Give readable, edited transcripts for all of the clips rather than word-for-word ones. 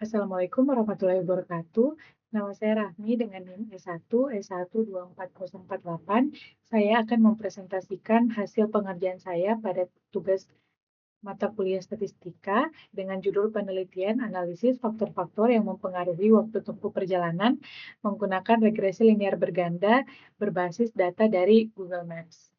Assalamualaikum warahmatullahi wabarakatuh. Nama saya Rahmi dengan NIM S1 S1240048. Saya akan mempresentasikan hasil pengerjaan saya pada tugas mata kuliah statistika dengan judul penelitian analisis faktor-faktor yang mempengaruhi waktu tempuh perjalanan menggunakan regresi linear berganda berbasis data dari Google Maps.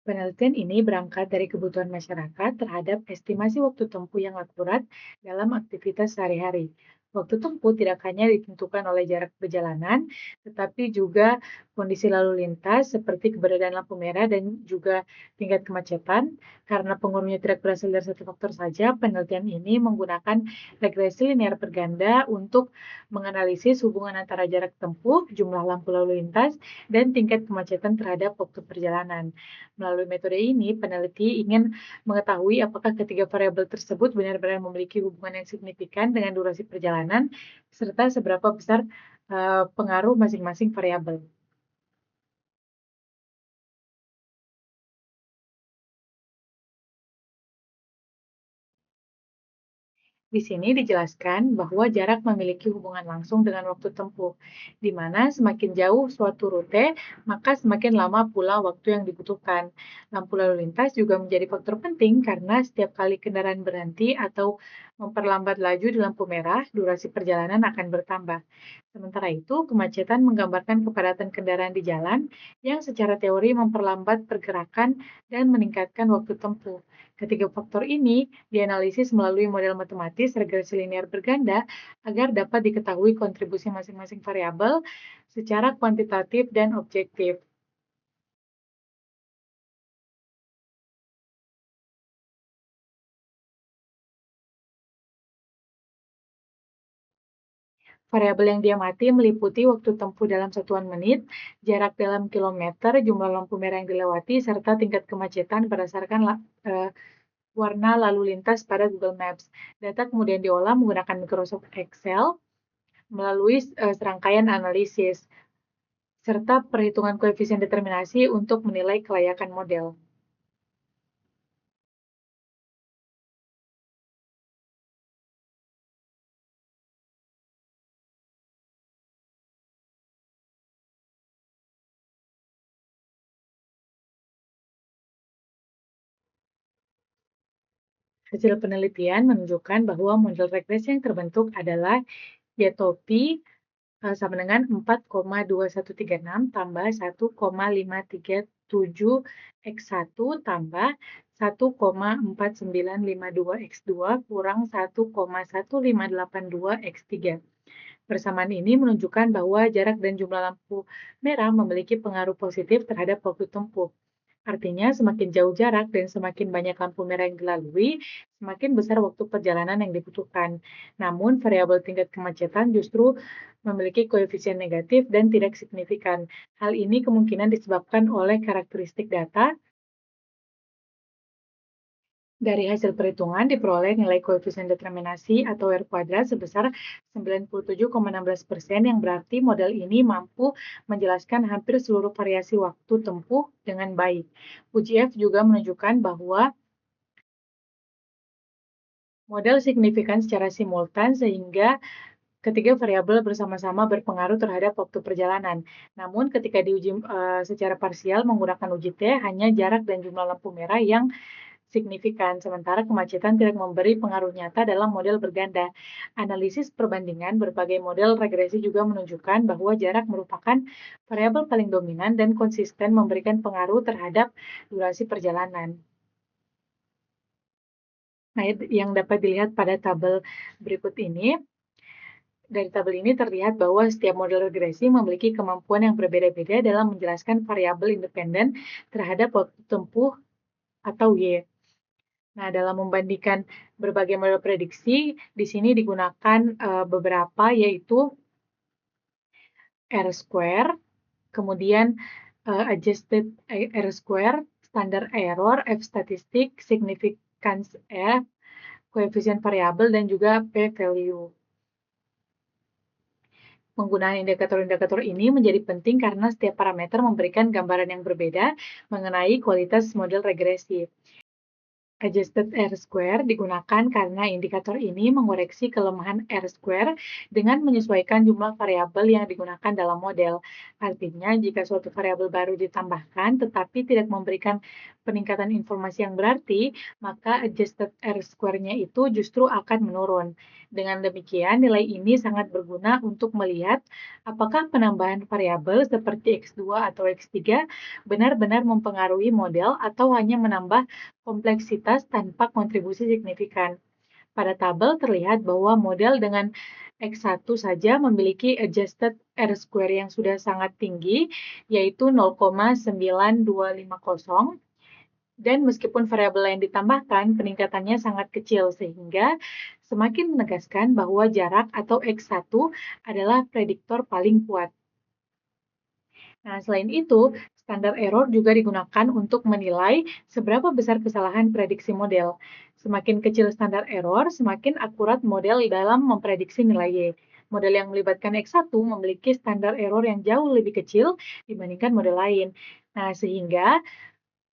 Penelitian ini berangkat dari kebutuhan masyarakat terhadap estimasi waktu tempuh yang akurat dalam aktivitas sehari-hari. Waktu tempuh tidak hanya ditentukan oleh jarak perjalanan, tetapi juga kondisi lalu lintas seperti keberadaan lampu merah dan juga tingkat kemacetan. Karena pengaruhnya tidak berasal dari satu faktor saja, penelitian ini menggunakan regresi linear berganda untuk menganalisis hubungan antara jarak tempuh, jumlah lampu lalu lintas, dan tingkat kemacetan terhadap waktu perjalanan. Melalui metode ini, peneliti ingin mengetahui apakah ketiga variabel tersebut benar-benar memiliki hubungan yang signifikan dengan durasi perjalanan, serta seberapa besar pengaruh masing-masing variabel. Di sini dijelaskan bahwa jarak memiliki hubungan langsung dengan waktu tempuh, di mana semakin jauh suatu rute, maka semakin lama pula waktu yang dibutuhkan. Lampu lalu lintas juga menjadi faktor penting karena setiap kali kendaraan berhenti atau memperlambat laju di lampu merah, durasi perjalanan akan bertambah. Sementara itu, kemacetan menggambarkan kepadatan kendaraan di jalan yang secara teori memperlambat pergerakan dan meningkatkan waktu tempuh. Ketiga faktor ini dianalisis melalui model matematis regresi linear berganda agar dapat diketahui kontribusi masing-masing variabel secara kuantitatif dan objektif. Variabel yang diamati meliputi waktu tempuh dalam satuan menit, jarak dalam kilometer, jumlah lampu merah yang dilewati, serta tingkat kemacetan berdasarkan warna lalu lintas pada Google Maps. Data kemudian diolah menggunakan Microsoft Excel melalui serangkaian analisis, serta perhitungan koefisien determinasi untuk menilai kelayakan model. Hasil penelitian menunjukkan bahwa model regresi yang terbentuk adalah Yatopi sama dengan 4,2136 tambah 1,537 X1 tambah 1,4952 X2 kurang 1,1582 X3. Persamaan ini menunjukkan bahwa jarak dan jumlah lampu merah memiliki pengaruh positif terhadap waktu tempuh. Artinya, semakin jauh jarak dan semakin banyak lampu merah yang dilalui, semakin besar waktu perjalanan yang dibutuhkan. Namun, variabel tingkat kemacetan justru memiliki koefisien negatif dan tidak signifikan. Hal ini kemungkinan disebabkan oleh karakteristik data. Dari hasil perhitungan diperoleh nilai koefisien determinasi atau R kuadrat sebesar 97,16% yang berarti model ini mampu menjelaskan hampir seluruh variasi waktu tempuh dengan baik. UGF juga menunjukkan bahwa model signifikan secara simultan sehingga ketiga variabel bersama-sama berpengaruh terhadap waktu perjalanan. Namun ketika diuji secara parsial menggunakan uji T, hanya jarak dan jumlah lampu merah yang signifikan, sementara kemacetan tidak memberi pengaruh nyata dalam model berganda. Analisis perbandingan berbagai model regresi juga menunjukkan bahwa jarak merupakan variabel paling dominan dan konsisten memberikan pengaruh terhadap durasi perjalanan. Nah, yang dapat dilihat pada tabel berikut ini, dari tabel ini terlihat bahwa setiap model regresi memiliki kemampuan yang berbeda-beda dalam menjelaskan variabel independen terhadap waktu tempuh atau Y. Nah, dalam membandingkan berbagai model prediksi, di sini digunakan beberapa yaitu R-square, kemudian adjusted R-square, standar error, F-statistic, significance F, koefisien variabel, dan juga p-value. Penggunaan indikator-indikator ini menjadi penting karena setiap parameter memberikan gambaran yang berbeda mengenai kualitas model regresi. Adjusted R-square digunakan karena indikator ini mengoreksi kelemahan R-square dengan menyesuaikan jumlah variabel yang digunakan dalam model. Artinya, jika suatu variabel baru ditambahkan tetapi tidak memberikan peningkatan informasi yang berarti, maka adjusted R-square-nya itu justru akan menurun. Dengan demikian, nilai ini sangat berguna untuk melihat apakah penambahan variabel seperti X2 atau X3 benar-benar mempengaruhi model atau hanya menambah kompleksitas tanpa kontribusi signifikan. Pada tabel terlihat bahwa model dengan X1 saja memiliki adjusted R-square yang sudah sangat tinggi, yaitu 0,9250, dan meskipun variabel lain ditambahkan, peningkatannya sangat kecil, sehingga semakin menegaskan bahwa jarak atau X1 adalah prediktor paling kuat. Nah, selain itu, standar error juga digunakan untuk menilai seberapa besar kesalahan prediksi model. Semakin kecil standar error, semakin akurat model dalam memprediksi nilai Y. Model yang melibatkan X1 memiliki standar error yang jauh lebih kecil dibandingkan model lain. Nah, sehingga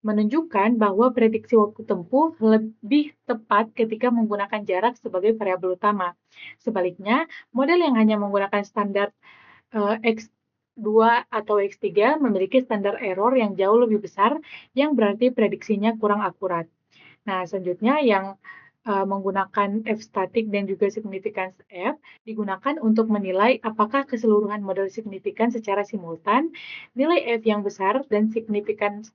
menunjukkan bahwa prediksi waktu tempuh lebih tepat ketika menggunakan jarak sebagai variabel utama. Sebaliknya, model yang hanya menggunakan standar X2 atau X3 memiliki standar error yang jauh lebih besar, yang berarti prediksinya kurang akurat. Nah, selanjutnya yang menggunakan F statik dan juga significance F digunakan untuk menilai apakah keseluruhan model signifikan secara simultan. Nilai F yang besar dan significance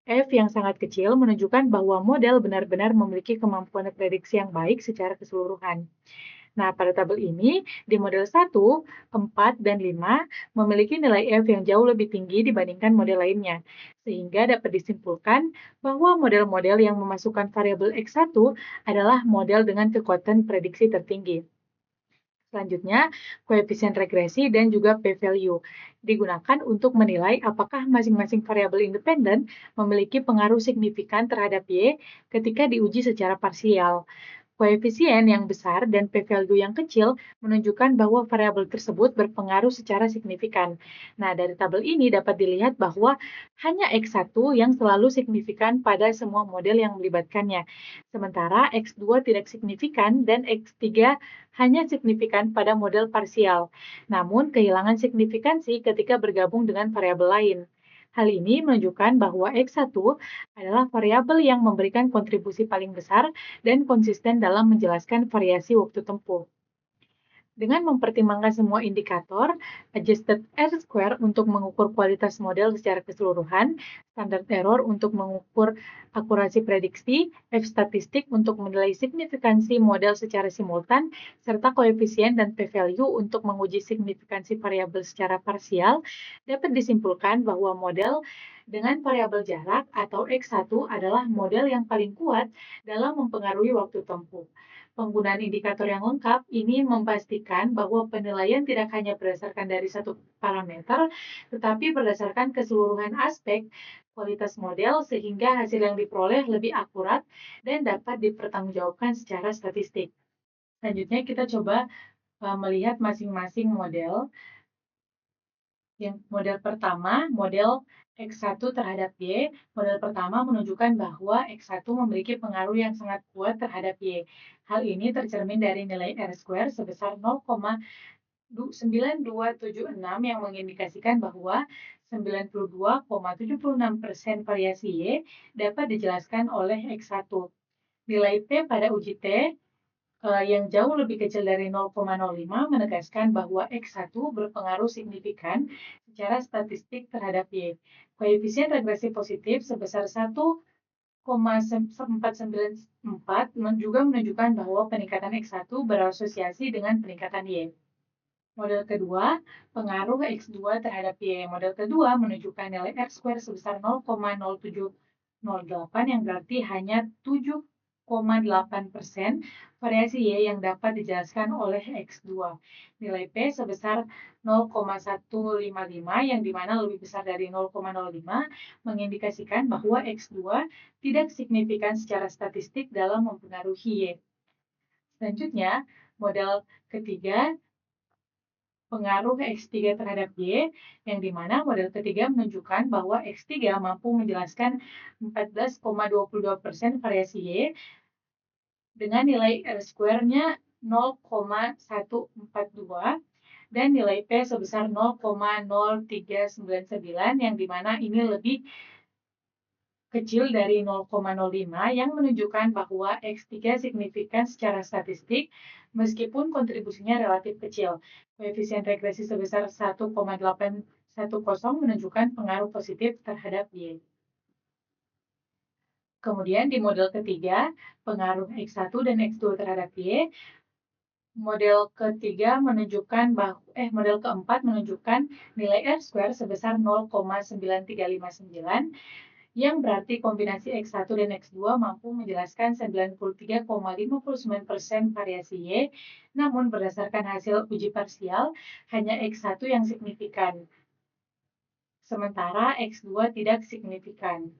F yang sangat kecil menunjukkan bahwa model benar-benar memiliki kemampuan prediksi yang baik secara keseluruhan. Nah, pada tabel ini, di model 1, 4, dan 5 memiliki nilai F yang jauh lebih tinggi dibandingkan model lainnya, sehingga dapat disimpulkan bahwa model-model yang memasukkan variabel X1 adalah model dengan kekuatan prediksi tertinggi. Selanjutnya, koefisien regresi dan juga p-value digunakan untuk menilai apakah masing-masing variabel independen memiliki pengaruh signifikan terhadap Y ketika diuji secara parsial. Koefisien yang besar dan p-value yang kecil menunjukkan bahwa variabel tersebut berpengaruh secara signifikan. Nah, dari tabel ini dapat dilihat bahwa hanya X1 yang selalu signifikan pada semua model yang melibatkannya, sementara X2 tidak signifikan dan X3 hanya signifikan pada model parsial, namun kehilangan signifikansi ketika bergabung dengan variabel lain. Hal ini menunjukkan bahwa X1 adalah variabel yang memberikan kontribusi paling besar dan konsisten dalam menjelaskan variasi waktu tempuh. Dengan mempertimbangkan semua indikator, adjusted R-square untuk mengukur kualitas model secara keseluruhan, standar error untuk mengukur akurasi prediksi, F statistik untuk menilai signifikansi model secara simultan, serta koefisien dan p-value untuk menguji signifikansi variabel secara parsial, dapat disimpulkan bahwa model dengan variabel jarak atau X1 adalah model yang paling kuat dalam mempengaruhi waktu tempuh. Penggunaan indikator yang lengkap ini memastikan bahwa penilaian tidak hanya berdasarkan dari satu parameter, tetapi berdasarkan keseluruhan aspek kualitas model sehingga hasil yang diperoleh lebih akurat dan dapat dipertanggungjawabkan secara statistik. Selanjutnya kita coba melihat masing-masing model. Yang model pertama, model X1 terhadap Y. Model pertama menunjukkan bahwa X1 memiliki pengaruh yang sangat kuat terhadap Y. Hal ini tercermin dari nilai R-square sebesar 0,9276 yang mengindikasikan bahwa 92,76% variasi Y dapat dijelaskan oleh X1. Nilai P pada uji T yang jauh lebih kecil dari 0,05 menegaskan bahwa X1 berpengaruh signifikan secara statistik terhadap Y. Koefisien regresi positif sebesar 1,494 juga menunjukkan bahwa peningkatan X1 berasosiasi dengan peningkatan Y. Model kedua, pengaruh X2 terhadap Y. Model kedua menunjukkan nilai R-square sebesar 0,0708 yang berarti hanya 7,8% variasi Y yang dapat dijelaskan oleh X2. Nilai P sebesar 0,155 yang dimana lebih besar dari 0,05 mengindikasikan bahwa X2 tidak signifikan secara statistik dalam mempengaruhi Y. Selanjutnya, model ketiga pengaruh X3 terhadap Y, yang dimana model ketiga menunjukkan bahwa X3 mampu menjelaskan 14,22% variasi Y dengan nilai R-square-nya 0,142 dan nilai P sebesar 0,0399 yang dimana ini lebih kecil dari 0,05 yang menunjukkan bahwa X3 signifikan secara statistik meskipun kontribusinya relatif kecil. Koefisien regresi sebesar 1,810 menunjukkan pengaruh positif terhadap Y. Kemudian di model ketiga, pengaruh X1 dan X2 terhadap Y, model keempat menunjukkan nilai R-square sebesar 0,9359 yang berarti kombinasi X1 dan X2 mampu menjelaskan 93,59% variasi Y, namun berdasarkan hasil uji parsial, hanya X1 yang signifikan, sementara X2 tidak signifikan.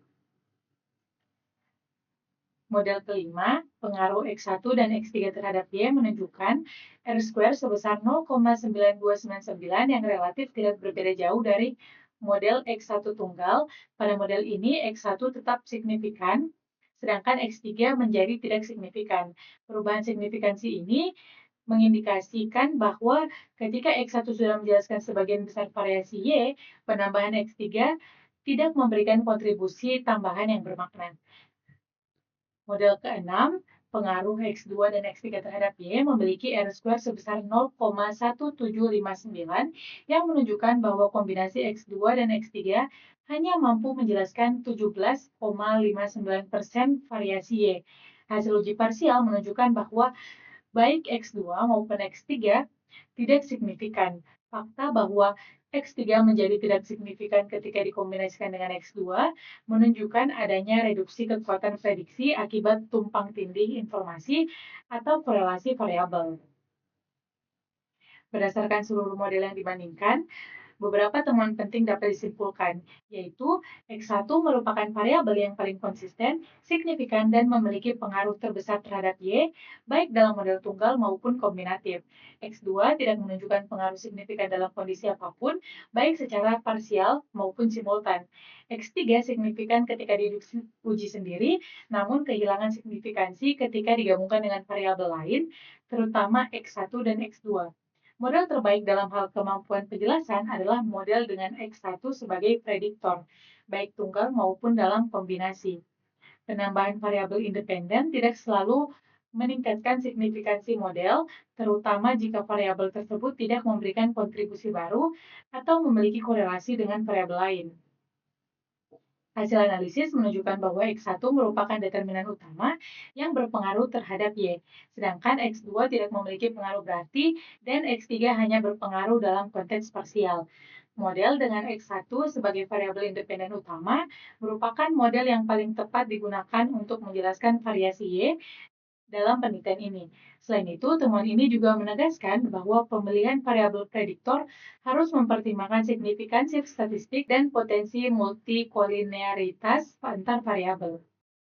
Model kelima, pengaruh X1 dan X3 terhadap Y menunjukkan R-square sebesar 0,9299 yang relatif tidak berbeda jauh dari model X1 tunggal. Pada model ini, X1 tetap signifikan, sedangkan X3 menjadi tidak signifikan. Perubahan signifikansi ini mengindikasikan bahwa ketika X1 sudah menjelaskan sebagian besar variasi Y, penambahan X3 tidak memberikan kontribusi tambahan yang bermakna. Model ke-6, pengaruh X2 dan X3 terhadap Y memiliki R-square sebesar 0,1759 yang menunjukkan bahwa kombinasi X2 dan X3 hanya mampu menjelaskan 17,59% variasi Y. Hasil uji parsial menunjukkan bahwa baik X2 maupun X3 tidak signifikan. Fakta bahwa X3 menjadi tidak signifikan ketika dikombinasikan dengan X2 menunjukkan adanya reduksi kekuatan prediksi akibat tumpang tindih informasi atau korelasi variabel. Berdasarkan seluruh model yang dibandingkan, beberapa temuan penting dapat disimpulkan, yaitu X1 merupakan variabel yang paling konsisten, signifikan, dan memiliki pengaruh terbesar terhadap Y, baik dalam model tunggal maupun kombinatif. X2 tidak menunjukkan pengaruh signifikan dalam kondisi apapun, baik secara parsial maupun simultan. X3 signifikan ketika diuji sendiri, namun kehilangan signifikansi ketika digabungkan dengan variabel lain, terutama X1 dan X2. Model terbaik dalam hal kemampuan penjelasan adalah model dengan X1 sebagai prediktor, baik tunggal maupun dalam kombinasi. Penambahan variabel independen tidak selalu meningkatkan signifikansi model, terutama jika variabel tersebut tidak memberikan kontribusi baru atau memiliki korelasi dengan variabel lain. Hasil analisis menunjukkan bahwa X1 merupakan determinan utama yang berpengaruh terhadap Y, sedangkan X2 tidak memiliki pengaruh berarti dan X3 hanya berpengaruh dalam konteks parsial. Model dengan X1 sebagai variabel independen utama merupakan model yang paling tepat digunakan untuk menjelaskan variasi Y dalam penelitian ini. Selain itu, temuan ini juga menegaskan bahwa pemilihan variabel prediktor harus mempertimbangkan signifikansi statistik dan potensi multikolinearitas antar variabel.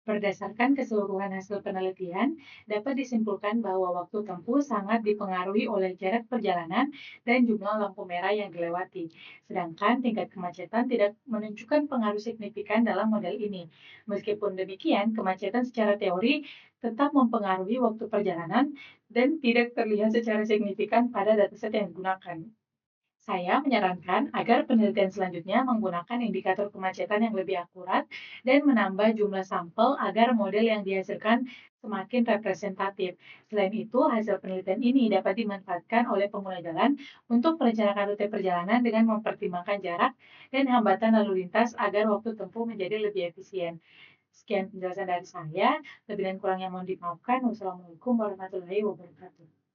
Berdasarkan keseluruhan hasil penelitian, dapat disimpulkan bahwa waktu tempuh sangat dipengaruhi oleh jarak perjalanan dan jumlah lampu merah yang dilewati. Sedangkan tingkat kemacetan tidak menunjukkan pengaruh signifikan dalam model ini. Meskipun demikian, kemacetan secara teori tetap mempengaruhi waktu perjalanan dan tidak terlihat secara signifikan pada dataset yang digunakan. Saya menyarankan agar penelitian selanjutnya menggunakan indikator kemacetan yang lebih akurat dan menambah jumlah sampel agar model yang dihasilkan semakin representatif. Selain itu, hasil penelitian ini dapat dimanfaatkan oleh pengguna jalan untuk merencanakan rute perjalanan dengan mempertimbangkan jarak dan hambatan lalu lintas agar waktu tempuh menjadi lebih efisien. Sekian penjelasan dari saya, lebih dan kurangnya mohon dimaafkan. Wassalamualaikum warahmatullahi wabarakatuh.